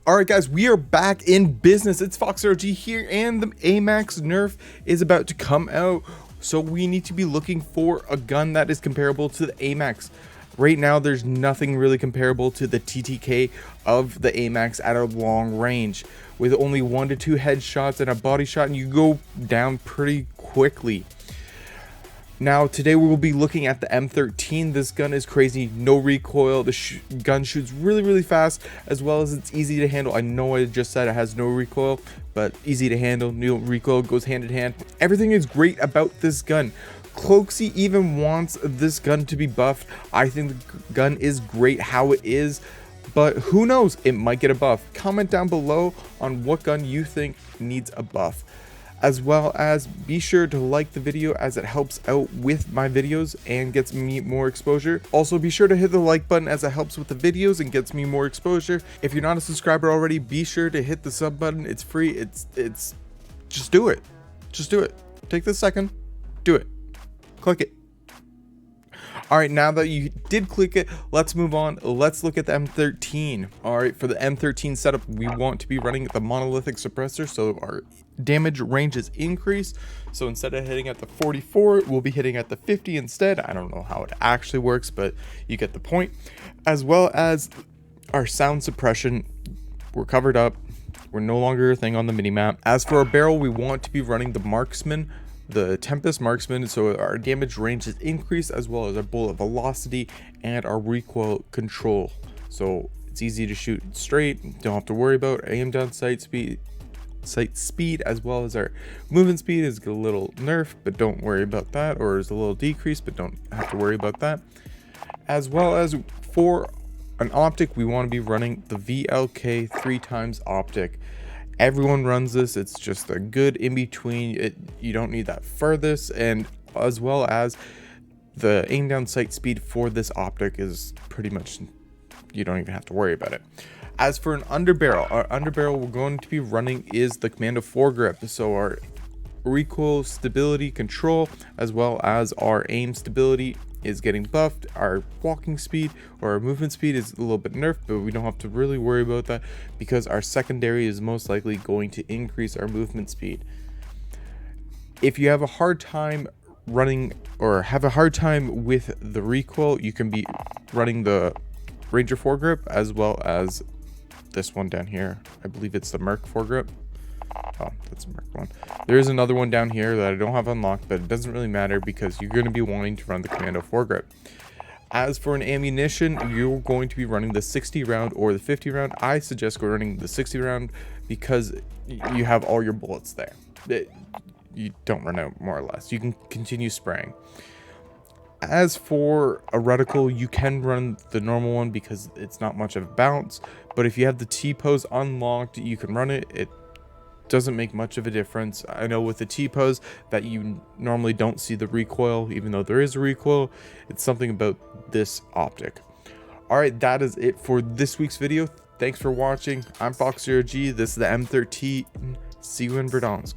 All right, guys, we are back in business. It's FoxRG here, and the AMAX Nerf is about to come out. So we need to be looking for a gun that is comparable to the AMAX. Right now, there's nothing really comparable to the TTK of the AMAX at a long range. With only 1 to 2 headshots and a body shot, and you go down pretty quickly. Now, today we will be looking at the M13. This gun is crazy, no recoil. The gun shoots really fast, as well as it's easy to handle. I know I just said it has no recoil, but easy to handle, no recoil, goes hand in hand. Everything is great about this gun. CLOAKZY even wants this gun to be buffed. I think the gun is great how it is, but who knows, it might get a buff. Comment down below on what gun you think needs a buff. As well as be sure to like the video, as it helps out with my videos and gets me more exposure. Also be sure to hit the like button, as it helps with the videos and gets me more exposure. If you're not a subscriber already, be sure to hit the sub button. It's free. It's just do it. Just do it. Take this second, do it. Click it. All right, now that you did click it, let's move on. Let's look at the M13. All right, for the M13 setup, we want to be running the monolithic suppressor, so our damage ranges increase. So instead of hitting at the 44, we'll be hitting at the 50 instead. I don't know how it actually works, but you get the point. As well as our sound suppression, we're covered up. We're no longer a thing on the minimap. As for our barrel, we want to be running the marksman, the Tempest marksman, so our damage range is increased, as well as our bullet velocity and our recoil control. So it's easy to shoot straight, don't have to worry about aim down sight speed, as well as our movement speed is a little nerf, but don't worry about that, or is a little decrease, but don't have to worry about that. As well as for an optic, we want to be running the VLK 3x optic. Everyone runs this. It's just a good in between. You don't need that furthest, and as well as the aim down sight speed for this optic is pretty much, you don't even have to worry about it. As for an underbarrel, our underbarrel we're going to be running is the Commando foregrip. So our recoil stability control, as well as our aim stability, is getting buffed. Our walking speed or our movement speed is a little bit nerfed, but we don't have to really worry about that, because our secondary is most likely going to increase our movement speed. If you have a hard time running, or have a hard time with the recoil, you can be running the Ranger foregrip, as well as this one down here. I believe it's the Merc foregrip. Oh, that's a Merc one. There is another one down here that I don't have unlocked, but it doesn't really matter, because you're going to be wanting to run the Commando foregrip. As for an ammunition, you're going to be running the 60 round or the 50 round. I suggest go running the 60 round, because you have all your bullets there. You don't run out, more or less. You can continue spraying. As for a reticle, you can run the normal one, because it's not much of a bounce, but if you have the T-pose unlocked, you can run it. It doesn't make much of a difference. I know with the T-pose that you normally don't see the recoil, even though there is a recoil. It's something about this optic. All right, that is it for this week's video. Thanks for watching. I'm FoxRG. This is the M13. See you in Verdance.